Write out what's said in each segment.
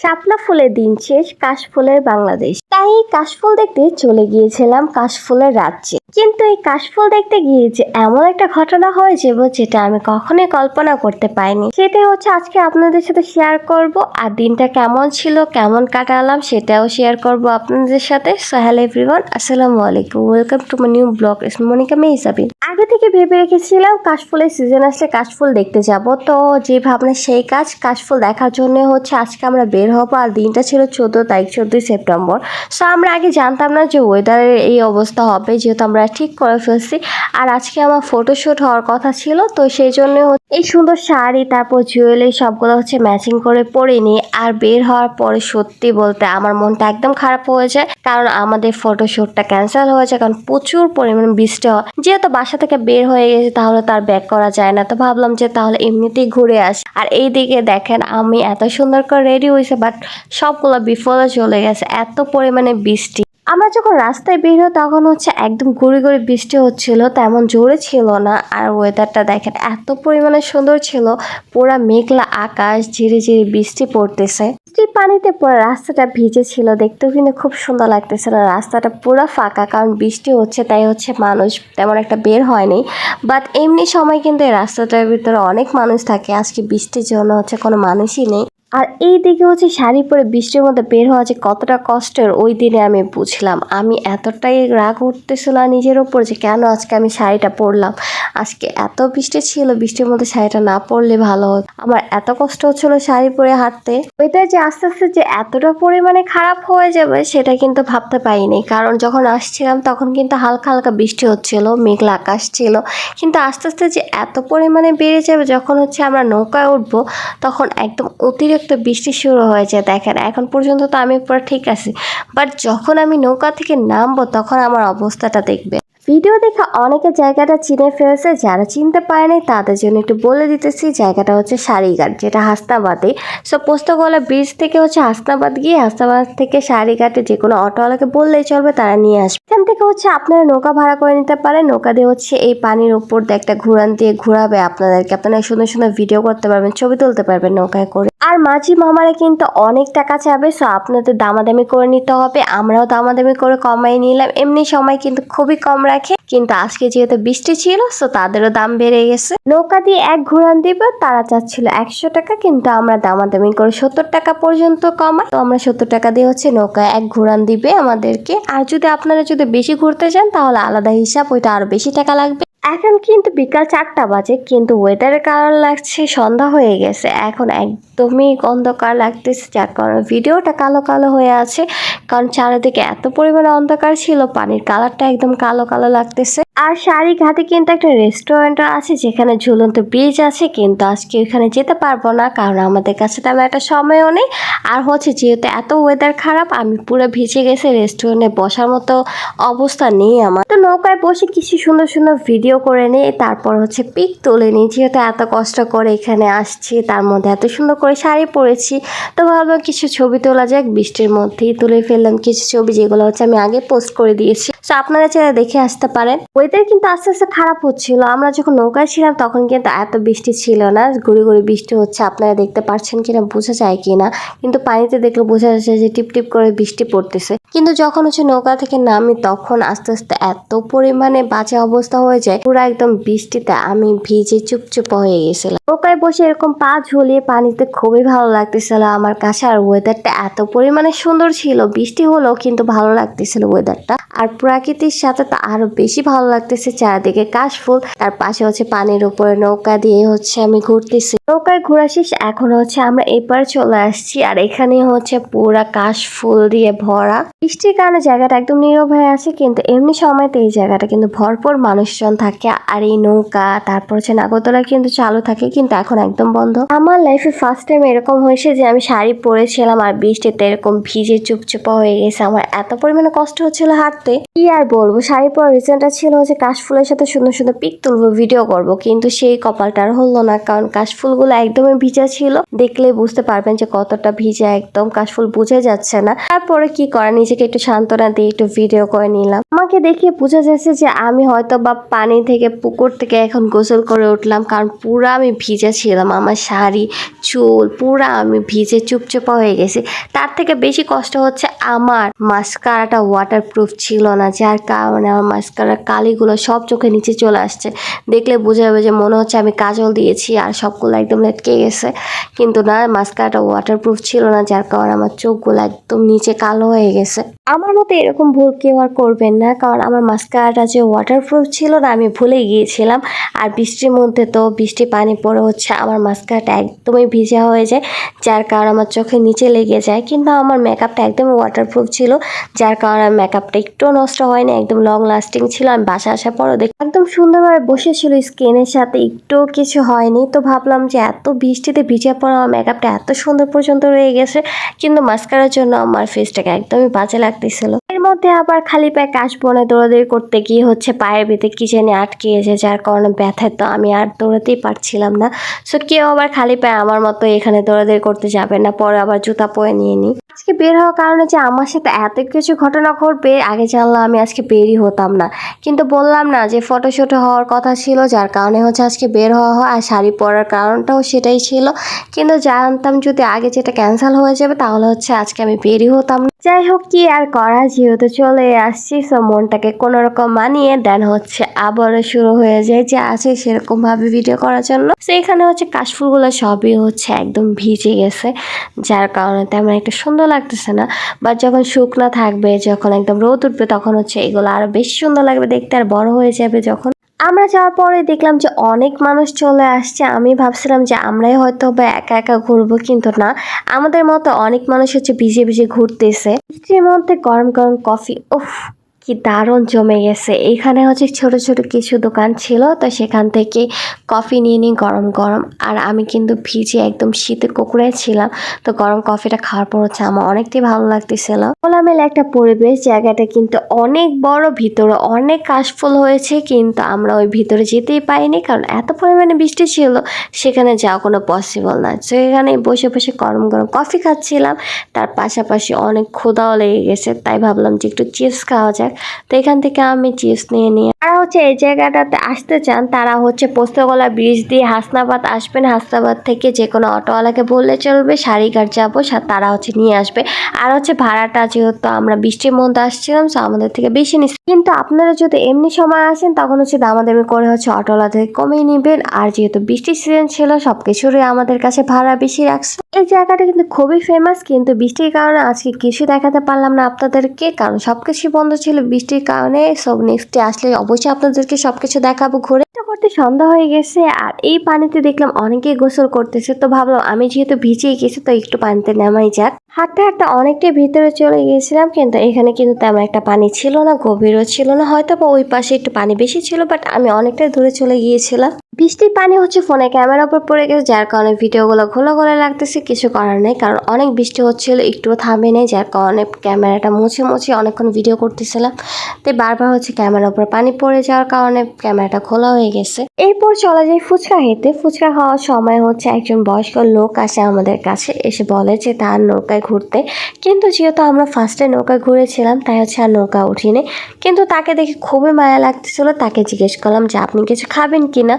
শাপলা ফুলের দিন শেষ, কাশফুলের বাংলাদেশ। তাই এই কাশফুল দেখতে চলে গিয়েছিলাম কাশফুলের রাজ্যে। কিন্তু এই কাশফুল দেখতে গিয়ে যে এমন একটা ঘটনা হয়েছে যেটা আমি কখনোই কল্পনা করতে পারিনি, সেটা হচ্ছে আজকে আপনাদের সাথে শেয়ার করব। আর দিনটা কেমন ছিল, কেমন কাটালাম, সেটাও শেয়ার করব আপনাদের সাথে। সো হ্যালো এভরিওয়ান, আসসালামু আলাইকুম, welcome to my new blog. Monika মে হিসাবে আগে থেকে ভেবে রেখেছিলাম কাশফুলের সিজন আসলে কাশফুল দেখতে যাব। তো যে ভাবনা সেই কাজ, কাশফুল দেখার জন্য হচ্ছে আজকে আমরা বের হবো। আর দিনটা ছিল 14 তারিখ, 14 সেপ্টেম্বর। সো আমরা আগে জানতাম না যে ওয়েদারের এই অবস্থা হবে, যেহেতু আমরা ঠিক করে ফেলছি। আর আজকে আমার ফটোশ্যুট হওয়ার কথা ছিল, তো সেই জন্য এই সুন্দর শাড়ি তারপর জুয়েলারি সবগুলো হচ্ছে ম্যাচিং করে পরে নিই। আর বের হওয়ার পরে সত্যি বলতে আমার মনটা একদম খারাপ হয়ে যায়, কারণ আমাদের ফটোশ্যুটটা ক্যান্সেল হয়ে যায়, কারণ প্রচুর পরিমাণে বৃষ্টি হয়। যেহেতু বাসা থেকে বের হয়ে গেছে তাহলে তার ব্যাক করা যায় না, তো ভাবলাম যে তাহলে এমনিতেই ঘুরে আসি। আর এই দিকে দেখেন আমি এত সুন্দর করে রেডি হয়েছে, বাট সবগুলো বিফলে চলে গেছে, এত পরিমাণে বৃষ্টি। আমরা যখন রাস্তায় বের হই তখন হচ্ছে একদম গুড়ি গুড়ি বৃষ্টি হচ্ছিল, তেমন জোরে ছিল না। আর ওয়েদারটা দেখেন এত পরিমাণে সুন্দর ছিল, পুরা মেঘলা আকাশ, ঝিরি ঝিরি বৃষ্টি পড়তেছে। বৃষ্টির পানিতে পুরো রাস্তাটা ভিজে ছিল, দেখতেও কিন্তু খুব সুন্দর লাগতেছিল। রাস্তাটা পুরো ফাঁকা, কারণ বৃষ্টি হচ্ছে তাই হচ্ছে মানুষ তেমন একটা বের হয়নি। বাট এমনি সময় কিন্তু এই রাস্তাটার ভিতরে অনেক মানুষ থাকে, আজকে বৃষ্টির জন্য হচ্ছে কোনো মানুষই নেই। আর এই দিকে হচ্ছে শাড়ি পরে বৃষ্টির মধ্যে বের হওয়া যে কতটা কষ্টের, ওই দিনে আমি বুঝলাম। আমি এতটাই রাগ উঠতেছিল নিজের ওপর যে কেন আজকে আমি শাড়িটা পরলাম। আজকে এত বৃষ্টি ছিল, বৃষ্টির মধ্যে শাড়িটা না পরলে ভালো হতো। আমার এত কষ্ট হচ্ছিল শাড়ি পরে হাঁটতে। ওইটা যে আস্তে আস্তে যে এতটা পরিমাণে খারাপ হয়ে যাবে সেটা কিন্তু ভাবতে পারিনি, কারণ যখন আসছিলাম তখন কিন্তু হালকা হালকা বৃষ্টি হচ্ছিল, মেঘলা আকাশ ছিল। কিন্তু আস্তে আস্তে যে এত পরিমাণে বেড়ে যাবে, যখন হচ্ছে আমরা নৌকায় উঠবো তখন একদম অতিরিক্ত বৃষ্টি শুরু হয়েছে। দেখেন এখন পর্যন্ত তো আমি পুরো ঠিক আছি, বাট যখন আমি নৌকা থেকে নামবো তখন আমার অবস্থাটা দেখবে। ভিডিও দেখে অনেকে জায়গাটা চিনে ফেলেছে, যারা চিনতে পারেনি তাদের জন্য একটু বলে দিতেছি। জায়গাটা হচ্ছে সারিঘাট, যেটা হাসনাবাদে। সো পোস্তগোলা ব্রিজ থেকে হচ্ছে হাসনাবাদ গিয়ে, হাসনাবাদ থেকে সারিঘাটে যে কোনো অটোওয়ালাকে বললেই চলবে, তারা নিয়ে আসবে। এখান থেকে হচ্ছে আপনারা নৌকা ভাড়া করে নিতে পারেন। নৌকা দিয়ে হচ্ছে এই পানির উপর দিয়ে একটা ঘুরান দিয়ে ঘুরাবে আপনাদেরকে, আপনারা সুন্দর সুন্দর ভিডিও করতে পারবেন, ছবি তুলতে পারবেন নৌকায় করে। আর মাঝি মামারা কিন্তু অনেক টাকা চাবে, সো আপনাদের দামাদামি করে নিতে হবে। আমরাও দামাদামি করে কমাই নিলাম, এমনি সময় কিন্তু খুবই কম রাখে, কিন্তু আজকে যেহেতু বৃষ্টি ছিল সো তাদেরও দাম বেড়ে গেছে। নৌকা দিয়ে এক ঘুরান দিবে, তারা চাচ্ছিল 100 টাকা, কিন্তু আমরা দামাদামি করে 70 টাকা পর্যন্ত কমাই। তো আমরা 70 টাকা দিয়ে হচ্ছে নৌকা এক ঘুরান দিবে আমাদেরকে। আর যদি আপনারা যদি বেশি ঘুরতে চান তাহলে আলাদা হিসাব, ওইটা আরো বেশি টাকা লাগবে। এখন কিন্তু বিকাল 4টা বাজে, কিন্তু ওয়েদারের কারণ লাগছে সন্ধ্যা হয়ে গেছে, এখন একদমই অন্ধকার লাগতেছে, যার কারণে ভিডিওটা কালো কালো হয়ে আছে, কারণ চারিদিকে এত পরিমাণে অন্ধকার ছিল, পানির কালারটা একদম কালো কালো লাগতেছে। আর সারিঘাটে কিন্তু একটা রেস্টুরেন্ট আছে যেখানে ঝুলন্ত ব্রিজ আছে, কিন্তু আজকে ওখানে যেতে পারবো না, কারণ আমাদের কাছে তেমন একটা সময়ও নেই। আর হচ্ছে যেহেতু এত ওয়েদার খারাপ, আমি পুরো ভিজে গেছে, রেস্টুরেন্টে বসার মতো অবস্থা নেই আমার। তো নৌকায় বসে কিছু সুন্দর সুন্দর ভিডিও করে নিই, তারপর হচ্ছে পিক তুলে নিই। যেহেতু এত কষ্ট করে এখানে আসছি, তার মধ্যে এত সুন্দর করে শাড়ি পরেছি, তো ভাবলাম কিছু ছবি তোলা যাক। বৃষ্টির মধ্যেই তুলে ফেললাম কিছু ছবি, যেগুলো হচ্ছে আমি আগে পোস্ট করে দিয়েছি, তো আপনারা চাইলে দেখে আসতে পারেন। ওয়েদার কিন্তু আস্তে আস্তে খারাপ হচ্ছিল। আমরা যখন নৌকায় ছিলাম তখন কিন্তু এত বৃষ্টি ছিল না, গুড়ি গুড়ি বৃষ্টি হচ্ছে, আপনারা দেখতে পাচ্ছেন কিনা বোঝা যায় কিনা, কিন্তু পানিতে দেখলে বোঝা যাচ্ছে যে টিপ টিপ করে বৃষ্টি পড়তেছে। কিন্তু যখন হচ্ছে নৌকা থেকে নামি তখন আস্তে আস্তে এত পরিমাণে বাজে অবস্থা হয়ে যায়, পুরো একদম বৃষ্টিতে আমি ভিজে চুপচুপ হয়ে গেছিলাম। নৌকায় বসে এরকম পা ঝুলিয়ে পানিতে খুবই ভালো লাগতেছিল আমার কাছে। আর ওয়েদারটা এত পরিমাণে সুন্দর ছিল, বৃষ্টি হলেও কিন্তু ভালো লাগতেছিল ওয়েদারটা। আর প্রকৃতির সাথে তো আরো বেশি ভালো লাগতেছে, চারিদিকে কাশফুল, তার পাশে হচ্ছে পানির উপরে নৌকা দিয়ে হচ্ছে আমি ঘুরতেছি। নৌকায় ঘোরা শেষ, এখন হচ্ছে আমরা এপার চলে আসছি। আর এখানে হচ্ছে পুরা কাশফুল দিয়ে ভরা। বৃষ্টির কারণে জায়গাটা একদম নীরব হয়ে আছে, কিন্তু এমনি সময়তে এই জায়গাটা কিন্তু ভরপুর মানুষজন থাকে। আর এই নৌকা তারপর হচ্ছে নাগরদোলা কিন্তু চালু থাকে, কিন্তু এখন একদম বন্ধ। আমার লাইফে ফার্স্ট টাইম এরকম হয়েছে যে আমি শাড়ি পরেছিলাম আর বৃষ্টিতে এরকম ভিজে চুপচুপা হয়ে গেছে, আমার এত পরিমাণে কষ্ট হচ্ছিল হাঁটতে, কি কি আর বলবো, শাড়ি পরা রিজনটা ছিল যে কাশফুলের সাথে সুন্দর সুন্দর পিক তুলবো, ভিডিও করব, কিন্তু সেই কপালটা আর হলো না, কারণ কাশফুলগুলো একদমই ভিজা ছিল। দেখলে বুঝতে পারবেন যে কতটা ভিজা, একদম কাশফুল বুঝে যাচ্ছে না। তারপরে কি করা, নিজেকে একটু সান্ত্বনা দিয়ে একটু ভিডিও করে নিলাম। আমাকে দেখে বোঝা যাচ্ছে যে আমি হয়তো বা পানি থেকে, পুকুর থেকে এখন গোসল করে উঠলাম, কারণ পুরা আমি ভিজা ছিলাম। আমার শাড়ি, চুল পুরা আমি ভিজে চুপচুপা হয়ে গেছি। তার থেকে বেশি কষ্ট হচ্ছে আমার মাস্কারাটা ওয়াটারপ্রুফ ছিল না, যার কারণে আমার মাস্কারার কালিগুলো সব চোখে নিচে চলে আসছে। দেখলে বোঝা যাবে যে মনে হচ্ছে আমি কাজল দিয়েছি আর সবগুলো একদম লেটকে গেছে, কিন্তু না, মাস্কারাটা ওয়াটারপ্রুফ ছিল না, যার কারণে আমার চোখগুলো একদম নিচে কালো হয়ে গেছে। আমার মতো এরকম ভুল কেউ আর করবেন না, কারণ আমার মাস্কারাটা যে ওয়াটারপ্রুফ ছিল না, আমি ভুলে গিয়েছিলাম। আর বৃষ্টির মধ্যে তো বৃষ্টি পানি পড়ে হচ্ছে আমার মাস্কারাটা একদমই ভিজা হয়ে যায়, যার কারণে আমার চোখের নিচে লেগে যায়। কিন্তু আমার মেকআপটা একদমই ওয়াটারপ্রুফ ছিল, যার কারণে মেকআপটা একটু নষ্ট হয়নি, একদম লং লাস্টিং ছিল। আমি বাসা আসার পরও দেখ একদম সুন্দরভাবে বসেছিল, স্কিনের সাথে একটু কিছু হয়নি। তো ভাবলাম যে এত বৃষ্টিতে ভিজে পড়া আমার মেকআপটা এত সুন্দর পর্যন্ত রয়ে গেছে, কিন্তু মাস্কারার জন্য আমার ফেসটাকে একদমই বাজে লাগতেছিল। এর মধ্যে আবার খালি পায়ে কাশবনে দৌড়াদৌড়ি করতে গিয়ে হচ্ছে পায়ের ভিতরে কি জানি আটকে গেছে, যার কারণে ব্যথায় তো আমি আর দৌড়াতেই পারছিলাম না। সো কেউ আবার খালি পায়ে আমার মতো এখানে দৌড়াদৌড়ি করতে যাবে না, পরে আবার জুতা পরে নিয়ে নিই। আজকে বের হওয়ার কারণে যে আমার সাথে এত কিছু ঘটনা ঘটবে আগে জানলাম আমি আজকে বেরই হতাম না, কিন্তু বললাম না যে ফটোশুট হওয়ার কথা ছিল, যার কারণে হচ্ছে আজকে বের হওয়া হয়। আর শাড়ি পরার কারণটাও সেটাই ছিল, কিন্তু জানতাম যদি আগে যেটা ক্যান্সেল হয়ে যাবে তাহলে হচ্ছে আজকে আমি বেরই হতাম না। যাই হোক, কি আর করা, যেহেতু চলে আসছি, সো মনটাকে কোনো রকম মানিয়ে দেন হচ্ছে আবারও শুরু হয়ে যায় যে আছে সেরকম ভাবে ভিডিও করার জন্য। তো এখানে হচ্ছে কাশফুলগুলো সবই হচ্ছে একদম ভিজে গেছে, যার কারণে তেমন একটা সুন্দর লাগতেছে না। বাট যখন শুকনো থাকবে, যখন একদম রোদ উঠবে, তখন হচ্ছে এগুলো আরো বেশি সুন্দর লাগবে দেখতে, আর বড় হয়ে যাবে যখন। আমরা যাওয়ার পরে দেখলাম যে অনেক মানুষ চলে আসছে। আমি ভাবছিলাম যে আমরাই হয়তো বা একা একা ঘুরবো, কিন্তু না, আমাদের মতো অনেক মানুষ হচ্ছে ভিজে ভিজে ঘুরতেছে। বৃষ্টির মধ্যে গরম গরম কফি, উফ কি দারুণ জমে গেছে। এইখানে হচ্ছে ছোট ছোট কিছু দোকান ছিল, তো সেখান থেকে কফি নিয়ে নিই গরম গরম। আর আমি কিন্তু ভিজে একদম শীতে কুকুরে ছিলাম, তো গরম কফিটা খাওয়ার পর হচ্ছে আমার অনেকটাই ভালো লাগতেছিল। খোলামেলা একটা পরিবেশ, জায়গাটা কিন্তু অনেক বড়, ভিতরে অনেক কাশফুল হয়েছে, কিন্তু আমরা ওই ভিতরে যেতেই পাইনি, কারণ এত পরিমাণে বৃষ্টি ছিল, সেখানে যাওয়া কোনো পসিবল না। তো এখানে বসে বসে গরম গরম কফি খাচ্ছিলাম, তার পাশাপাশি অনেক ক্ষুধাও লেগে গেছে, তাই ভাবলাম যে একটু চিপস খাওয়া যাক। তো এখান থেকে আমি চিপস নিয়ে যারা হচ্ছে এই জায়গাটাতে আসতে চান তারা হচ্ছে পোস্তগোলা ব্রিজ দিয়ে হাসনাবাদ আসবেন। হাসনাবাদ থেকে যে কোনো অটোওয়ালাকে বললে চলবে, সারিঘাট যাবো, তারা হচ্ছে নিয়ে আসবে। আর হচ্ছে ভাড়াটা যেহেতু আমরা বৃষ্টির মধ্যে আসছিলাম, তো আমাদের থেকে বেশি নিচ্ছে, কিন্তু আপনারা যদি এমনি সময় আসেন তখন হচ্ছে দামাদামি করে হচ্ছে অটোওয়ালা থেকে কমিয়ে নেবেন। আর যেহেতু বৃষ্টির সিজন ছিল, সবকিছুরই আমাদের কাছে ভাড়া বেশি রাখছে। এই জায়গাটা কিন্তু খুবই ফেমাস, কিন্তু বৃষ্টির কারণে আজকে কিছু দেখাতে পারলাম না আপনাদেরকে, কারণ সবকিছু বন্ধ ছিল বৃষ্টির কারণে। সব নেক্সট ডে আসলে অবশ্যই আপনাদেরকে সবকিছু দেখাবো ঘুরে। করতে সন্ধ্যা হয়ে গেছে, আর এই পানিতে দেখলাম অনেকেই গোসল করতেছে, তো ভাবলাম আমি যেহেতু ভিজেই গেছি তো একটু পানিতে নামাই যাক। হাঁটতে হাঁটতে অনেকটাই ভিতরে চলে গিয়েছিলাম, কিন্তু এখানে কিন্তু তেমন একটা পানি ছিল না, গভীরও ছিল না, হয়তো বা ওই পাশে একটু পানি বেশি ছিল, বাট আমি অনেকটাই দূরে চলে গিয়েছিলাম। বৃষ্টির পানি হচ্ছে ফোনে ক্যামেরার উপর পড়ে গেছে, যার কারণে ভিডিওগুলো ঘোলা ঘোলা লাগতেছে। কিছু করার নেই, কারণ অনেক বৃষ্টি হচ্ছিল, একটুও থামে নেই, যার কারণে ক্যামেরাটা মুছে মুছে অনেকক্ষণ ভিডিও করতেছিলাম। তাই বারবার হচ্ছে ক্যামেরার উপর পানি পড়ে যাওয়ার কারণে ক্যামেরাটা খোলা হয়ে গেছে। এরপর চলে যাই ফুচকা খেতে। ফুচকা খাওয়ার সময় হচ্ছে একজন বয়স্ক লোক আসে আমাদের কাছে, এসে বলে যে তার নৌকায় ঘুরতে, কিন্তু যেহেতু আমরা ফার্স্টে নৌকায় ঘুরেছিলাম তাই হচ্ছে আর নৌকা উঠিনি। কিন্তু তাকে দেখে খুবই মায়া লাগতেছিল, তাকে জিজ্ঞেস করলাম যে আপনি কিছু খাবেন কিনা।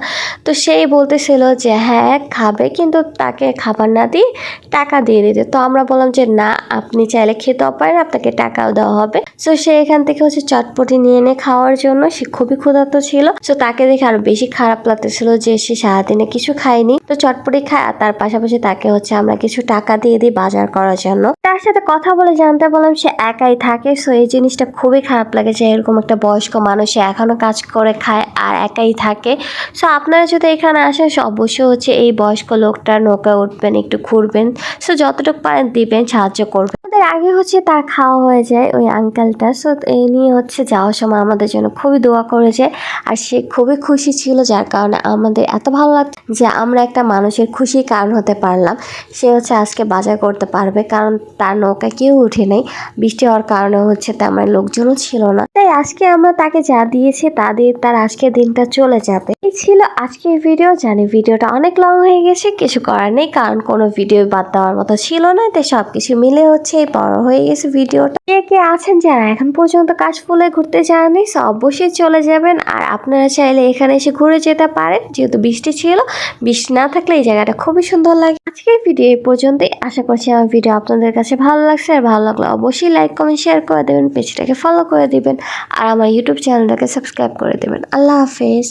তো সেই বলতেছিল যে হ্যাঁ খাবে, কিন্তু তাকে খাবার না দিয়ে টাকা দিয়ে দিতে। তো আমরা বললাম যে না, আপনি চাইলে খেতেও পারেন, আপনাকে টাকাও দেওয়া হবে। তো সে এখান থেকে হচ্ছে চটপটি নিয়ে এনে খাওয়ার জন্য, সে খুবই ক্ষুধার্ত ছিল। তো তাকে দেখে আরো বেশি খারাপ লাগতেছিল যে সে সারাদিনে কিছু খায়নি, তো চটপটি খায়। আর তার পাশাপাশি তাকে হচ্ছে আমরা কিছু টাকা দিয়ে দিই বাজার করার জন্য। তার সাথে কথা বলে জানতে পারলাম সে একাই থাকে। সো এই জিনিসটা খুবই খারাপ লাগে যে এরকম একটা বয়স্ক মানুষ এখনো কাজ করে খায় আর একাই থাকে। সো আপনারা যদি এখানে আসেন অবশ্যই হচ্ছে এই বয়স্ক লোকটার নৌকায় উঠবেন, একটু ঘুরবেন, সো যতটুকু পারেন দিবেন, সাহায্য করবেন। আমাদের আগে হচ্ছে তার খাওয়া হয়ে যায় ওই আঙ্কেলটা। সো এই নিয়ে হচ্ছে যাওয়ার সময় আমাদের জন্য খুবই দোয়া করেছে, আর সে খুবই খুশি ছিল, যার কারণে আমাদের এত ভালো লাগছে যে আমরা একটা মানুষের খুশির কারণ হতে পারলাম। সে হচ্ছে আজকে বাজার করতে পারবে, কারণ তার নৌকায় কেউ উঠে নেই, বৃষ্টি হওয়ার কারণে হচ্ছে তেমন লোকজনও ছিল না। তাই আজকে আমরা তাকে যা দিয়েছি তা দিয়ে তার আজকের দিনটা চলে যাবে। এই ছিল আজকের ভিডিও। জানি ভিডিওটা অনেক লং হয়ে গেছে, কিছু করার নেই, কারণ কোনো ভিডিও বাদ দেওয়ার মতো ছিল না। তাই সবকিছু মিলে হচ্ছে এই বড় হয়ে গেছে ভিডিওটা। কে কে আছেন যারা এখন পর্যন্ত কাশফুলে ঘুরতে যাননি, সো অবশ্যই চলে যাবেন। আর আপনারা চাইলে এখানে এসে ঘুরে যেতে পারেন, যেহেতু বৃষ্টি ছিল। বৃষ্টি না থাকলে এই জায়গাটা খুবই সুন্দর লাগে। আজকের ভিডিও এই পর্যন্তই। আশা করছি আমার ভিডিও আপনাদের কাছে ভালো লাগছে, আর ভালো লাগলে অবশ্যই লাইক কমেন্ট শেয়ার করে দেবেন, পেজটাকে ফলো করে দিবেন, আর আমার ইউটিউব চ্যানেলটাকে সাবস্ক্রাইব করে দেবেন। আল্লাহ হাফেজ।